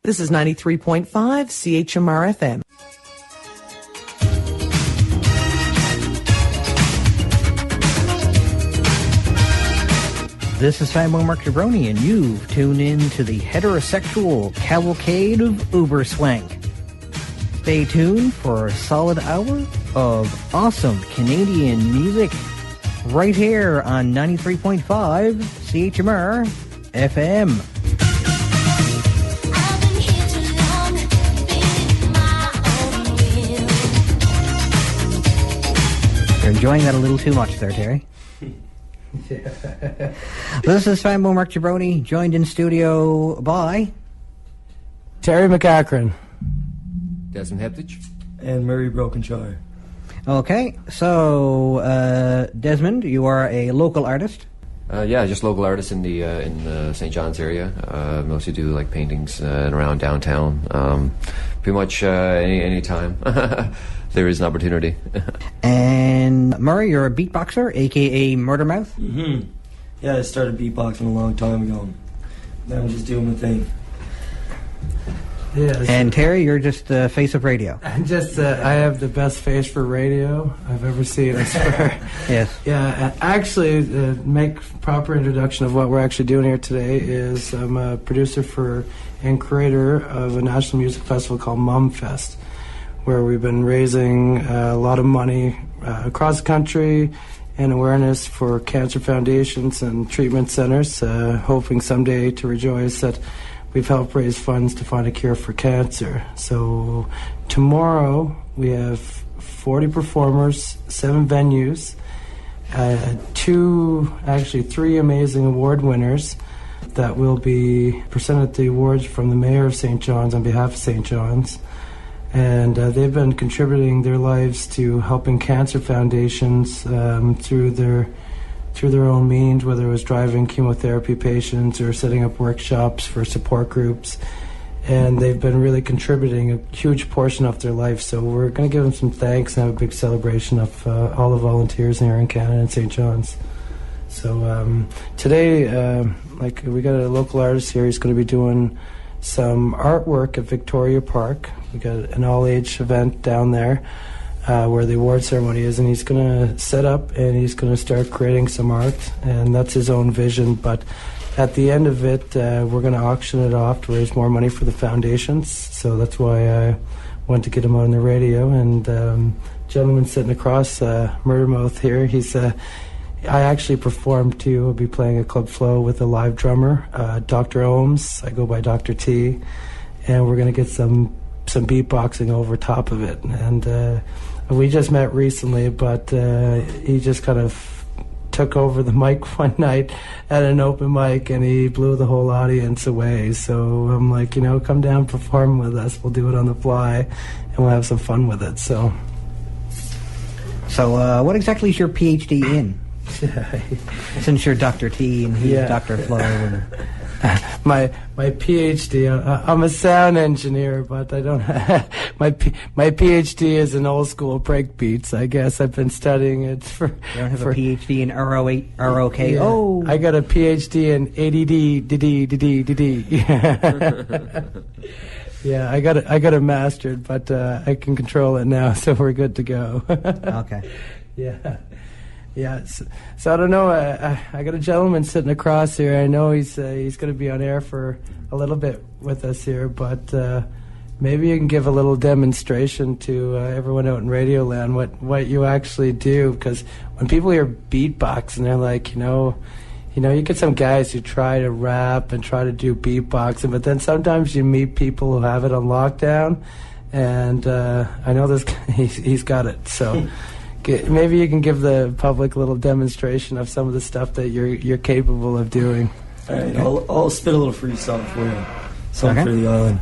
This is 93.5 CHMR FM. This is Simon Mark Jabroni, and you've tuned in to the heterosexual cavalcade of Uberswank. Stay tuned for a solid hour of awesome Canadian music right here on 93.5 CHMR FM. You're enjoying that a little too much there, Terry. This is Simon Mark Jabroni, joined in studio by Terry McAkron, Desmond Heptich, and Murray Brokenshire. Okay, so Desmond, you are a local artist. Yeah, just local artist in the St. John's area. Mostly do like paintings and around downtown. Pretty much any time there is an opportunity. And Murray, you're a beatboxer, aka Murdermouth. Mm-hmm. Yeah, I started beatboxing a long time ago. Now I'm just doing my thing. Yes. And Terry, you're just the face of radio. I have the best face for radio I've ever seen, I swear. Yes. Yeah, actually, make proper introduction of what we're actually doing here today is I'm a producer for and creator of a national music festival called Mumfest, where we've been raising a lot of money across the country and awareness for cancer foundations and treatment centers, hoping someday to rejoice that we've helped raise funds to find a cure for cancer. So tomorrow we have 40 performers, 7 venues, 3 amazing award winners that will be presented the awards from the Mayor of St. John's on behalf of St. John's. And they've been contributing their lives to helping cancer foundations through their own means, whether it was driving chemotherapy patients or setting up workshops for support groups. And they've been really contributing a huge portion of their life. So we're going to give them some thanks and have a big celebration of all the volunteers here in Canada and St. John's. So today, we got a local artist here. He's going to be doing some artwork at Victoria Park. We got an all-age event down there where the award ceremony is, and he's going to set up and he's going to start creating some art, and that's his own vision. But at the end of it, we're going to auction it off to raise more money for the foundations. So that's why I wanted to get him on the radio. And gentleman sitting across, Murdermouth here, I actually performed too. I'll be playing a Club Flow with a live drummer, Dr. Ohms. I go by Dr. T, and we're going to get some beatboxing over top of it. And we just met recently, but he just kind of took over the mic one night at an open mic, and he blew the whole audience away. So I'm like, come down, perform with us. We'll do it on the fly, and we'll have some fun with it. So what exactly is your PhD in? Since you're Dr. T and he's Dr. Flo. And my PhD, I'm a sound engineer, but I don't my PhD is in old school break beats. I guess I've been studying it for. You don't have a PhD in ROKO? Yeah, I got a PhD in ADD. Yeah, I got it mastered, but I can control it now, so we're good to go. Okay. Yeah, so I don't know. I got a gentleman sitting across here. I know he's going to be on air for a little bit with us here, but maybe you can give a little demonstration to everyone out in Radioland what you actually do. Because when people hear beatboxing, they're like, you get some guys who try to rap and try to do beatboxing, but then sometimes you meet people who have it on lockdown, and I know this guy, he's got it. So. Maybe you can give the public a little demonstration of some of the stuff that you're capable of doing. All right, I'll spit a little freestyle for you. Something for the island.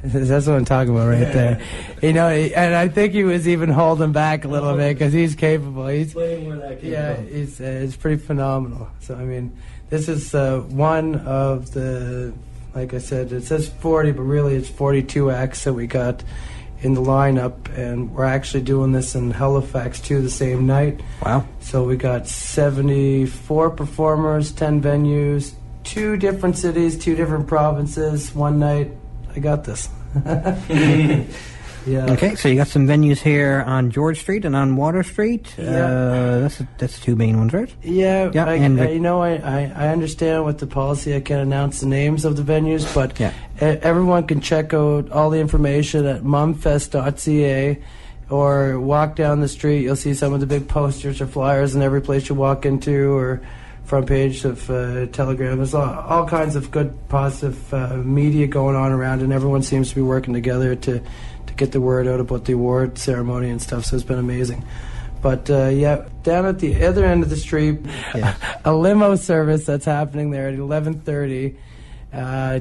That's what I'm talking about right there. You know, and I think he was even holding back a little bit because he's capable. He's way more that capable. it's pretty phenomenal. So I mean, this is one of the, like I said, it says 40, but really it's 42 acts that we got in the lineup, and we're actually doing this in Halifax too the same night. Wow. So we got 74 performers, 10 venues, 2 different cities, 2 different provinces, one night. I got this. Yeah. Okay, so you got some venues here on George Street and on Water Street. Yeah. That's 2 main ones, right? Yeah, Yeah, I understand with the policy I can't announce the names of the venues, but Yeah. Everyone can check out all the information at mumfest.ca or walk down the street. You'll see some of the big posters or flyers in every place you walk into, or front page of Telegram. There's all kinds of good, positive media going on around, and everyone seems to be working together to get the word out about the award ceremony and stuff, so it's been amazing. But down at the other end of the street, a limo service that's happening there at 11:30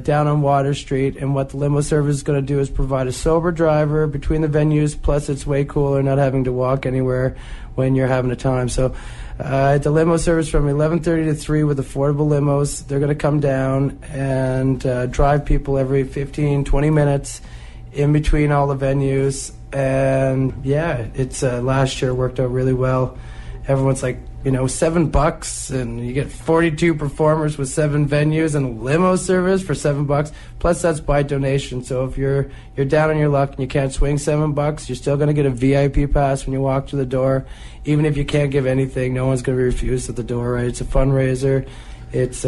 down on Water Street, and what the limo service is going to do is provide a sober driver between the venues, plus it's way cooler not having to walk anywhere when you're having a time. So the limo service from 11:30 to 3 with affordable limos. They're going to come down and drive people every 15, 20 minutes in between all the venues. And yeah, it's last year worked out really well. Everyone's like, $7, and you get 42 performers with 7 venues and a limo service for $7. Plus that's by donation. So if you're down on your luck and you can't swing $7, you're still going to get a VIP pass when you walk through the door. Even if you can't give anything, no one's going to be refused at the door, right? It's a fundraiser. It's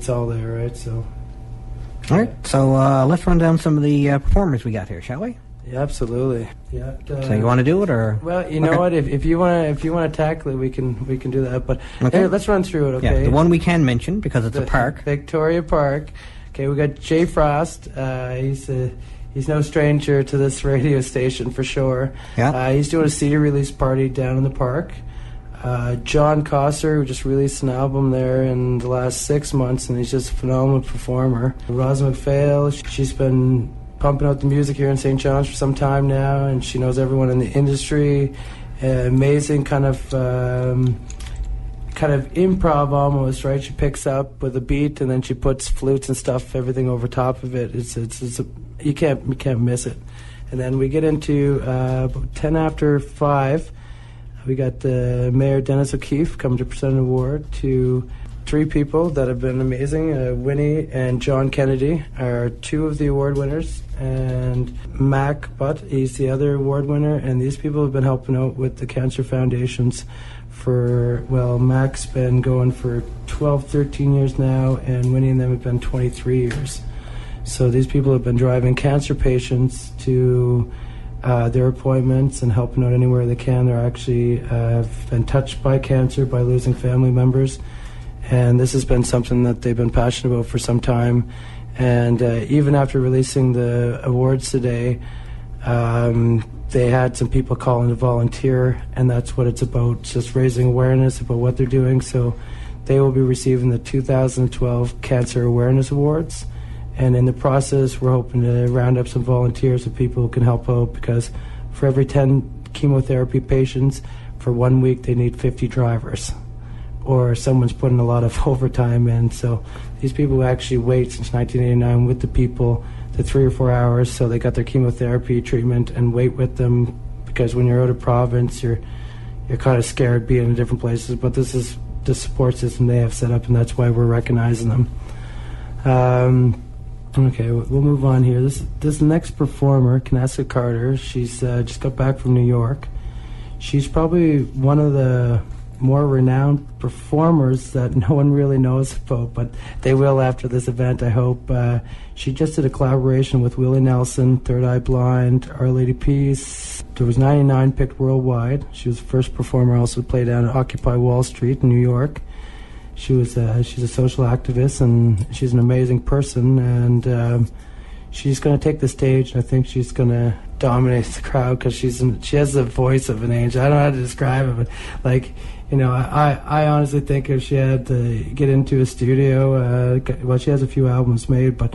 all there, right? So. All right, so let's run down some of the performers we got here, shall we? Yeah, absolutely. Yeah. So you want to do it, or? Well, you know what? If you want to tackle it, we can do that. But here, let's run through it. Okay. Yeah, the one we can mention because it's a park. Victoria Park. Okay, we got Jay Frost. He's no stranger to this radio station for sure. Yeah. He's doing a CD release party down in the park. John Cosser, who just released an album there in the last 6 months, and he's just a phenomenal performer. Rosa McPhail, she's been pumping out the music here in St. John's for some time now, and she knows everyone in the industry. Amazing kind of improv almost, right? She picks up with a beat and then she puts flutes and stuff, everything over top of it. You can't miss it. And then we get into about 10 after 5. We got Mayor Dennis O'Keefe coming to present an award to 3 people that have been amazing. Winnie and John Kennedy are 2 of the award winners, and Mac Butt, he's the other award winner. And these people have been helping out with the Cancer Foundations Mac's been going for 12, 13 years now, and Winnie and them have been 23 years. So these people have been driving cancer patients to their appointments and helping out anywhere they can. They're actually have been touched by cancer, by losing family members, and this has been something that they've been passionate about for some time. And even after releasing the awards today, they had some people calling to volunteer, and that's what it's about, just raising awareness about what they're doing. So they will be receiving the 2012 Cancer Awareness Awards. And in the process, we're hoping to round up some volunteers of people who can help out, because for every 10 chemotherapy patients, for 1 week, they need 50 drivers. Or someone's putting a lot of overtime in. So these people actually wait since 1989 with the people, the 3 or 4 hours, so they got their chemotherapy treatment and wait with them, because when you're out of province, you're kind of scared being in different places. But this is the support system they have set up, and that's why we're recognizing them. Okay, we'll move on here. This next performer, Knessa Carter, she's just got back from New York. She's probably one of the more renowned performers that no one really knows about, but they will after this event, I hope. She just did a collaboration with Willie Nelson, Third Eye Blind, Our Lady Peace. There was 99 picked worldwide. She was the first performer also to play down at Occupy Wall Street in New York. She's a social activist, and she's an amazing person, and she's going to take the stage, and I think she's going to dominate the crowd, because she has the voice of an angel. I don't know how to describe it, but I honestly think if she had to get into a studio, she has a few albums made, but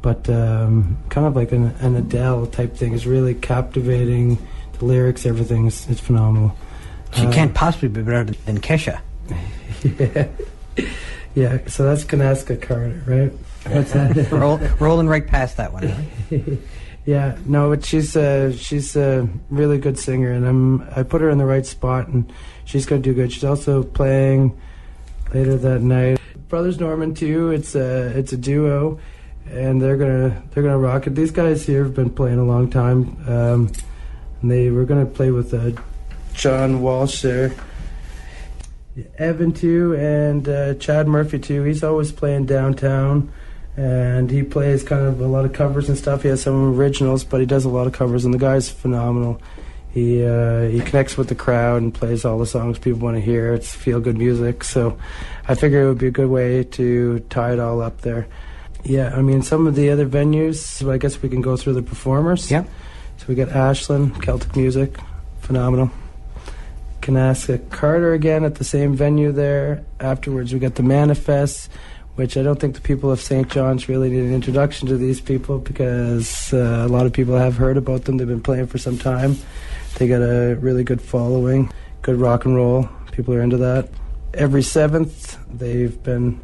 but kind of like an Adele type thing. It's really captivating. The lyrics, everything is phenomenal. She can't possibly be better than Kesha. Yeah. So that's Kanaska Carter, right? What's that? Rolling right past that one. Yeah, no, but she's a really good singer, and I put her in the right spot, and she's gonna do good. She's also playing later that night. Brothers Norman too. It's a duo, and they're gonna rock it. These guys here have been playing a long time. And they were gonna play with John Walsh there, Evan too, and Chad Murphy too. He's always playing downtown. And he plays kind of a lot of covers and stuff. He has some originals, but he does a lot of covers, and the guy's phenomenal. He connects with the crowd and plays all the songs people want to hear. It's feel-good music, so I figure it would be a good way to tie it all up there. Yeah, I mean, some of the other venues, I guess we can go through the performers. Yeah. So we got Ashland, Celtic Music, phenomenal. Kanaska Carter again at the same venue there. Afterwards, we got the Manifest, which I don't think the people of St. John's really need an introduction to these people, because a lot of people have heard about them. They've been playing for some time. They got a really good following, good rock and roll. People are into that. Every 7th, they've been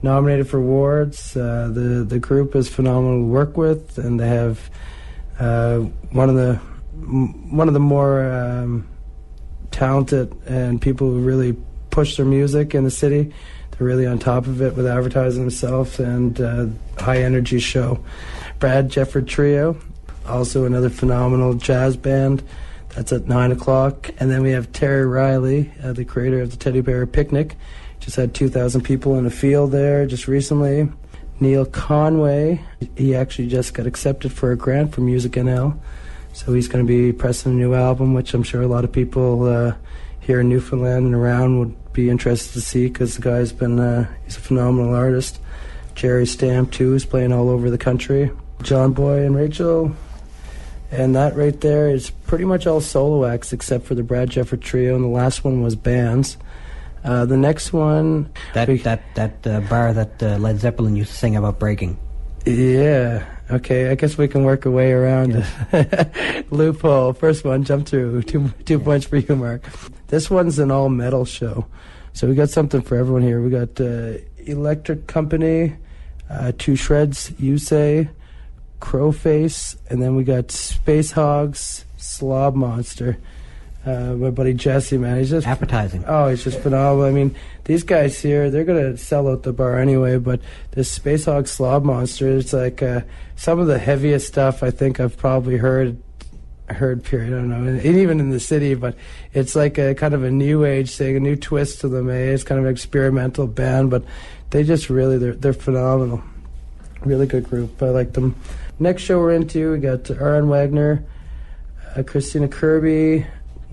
nominated for awards. The group is phenomenal to work with, and they have one of the more talented and people who really push their music in the city. They're really on top of it with advertising themselves, and high energy show. Brad Jefford Trio, also another phenomenal jazz band. That's at 9 o'clock. And then we have Terry Riley, the creator of the Teddy Bear Picnic. Just had 2,000 people in a field there just recently. Neil Conway, he actually just got accepted for a grant from Music NL. So he's going to be pressing a new album, which I'm sure a lot of people here in Newfoundland and around would be interested to see, because the guy's been he's a phenomenal artist. Jerry Stamp too is playing all over the country. John Boy and Rachel, and that right there is pretty much all solo acts except for the Brad Jefford Trio, and the last one was bands. The next one, that bar that Led Zeppelin used to sing about breaking. Yeah. Okay, I guess we can work our way around it. Loophole. First one, jump through. Two points for you, Mark. This one's an all-metal show. So we got something for everyone here. We got Electric Company, Two Shreds, You Say, Crowface, and then we got Space Hogs, Slob Monster. My buddy Jesse, man, he's just appetizing. Oh, he's just phenomenal. I mean, these guys here, they're gonna sell out the bar anyway. But this Space Hog Slob Monster, it's like some of the heaviest stuff I think I've probably heard. Period. I don't know, and even in the city. But it's like a kind of a new age thing, a new twist to them. It's kind of an experimental band, but they just really they're phenomenal. Really good group. I like them. Next show we're into, we got R.N. Wagner, Christina Kirby,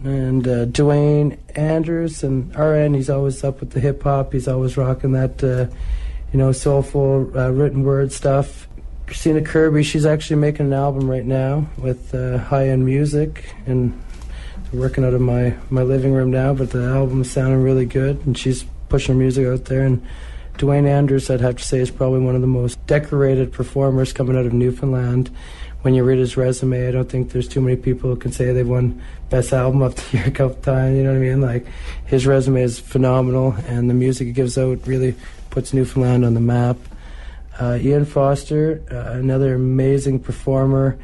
and Dwayne Andrews. And R.N., he's always up with the hip hop. He's always rocking that soulful written word stuff. Christina Kirby, she's actually making an album right now with high-end music, and working out of my living room now, but the album's sounding really good, and she's pushing her music out there. And Dwayne Andrews, I'd have to say, is probably one of the most decorated performers coming out of Newfoundland. When you read his resume, I don't think there's too many people who can say they've won Best Album of the Year a couple times, you know what I mean? Like, his resume is phenomenal, and the music he gives out really puts Newfoundland on the map. Ian Foster, another amazing performer.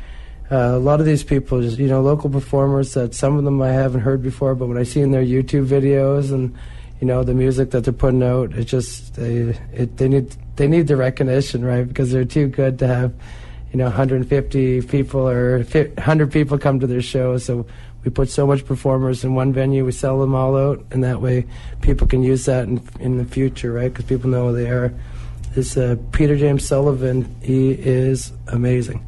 A lot of these people, just local performers that some of them I haven't heard before, but when I see in their YouTube videos and the music that they're putting out, it just they need the recognition, right? Because they're too good to have 150 people or 100 people come to their show. So we put so much performers in one venue, we sell them all out, and that way people can use that in the future, right? Because people know who they are. This Peter James Sullivan, he is amazing.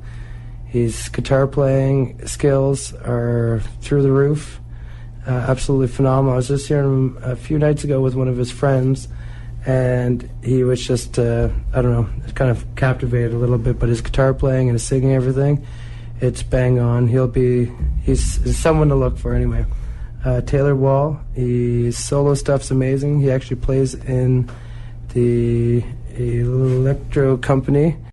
His guitar playing skills are through the roof, absolutely phenomenal. I was just hearing him a few nights ago with one of his friends, and he was just, kind of captivated a little bit, but his guitar playing and his singing, everything, it's bang on. He's someone to look for anyway. Taylor Wall, his solo stuff's amazing. He actually plays in the Electro Company.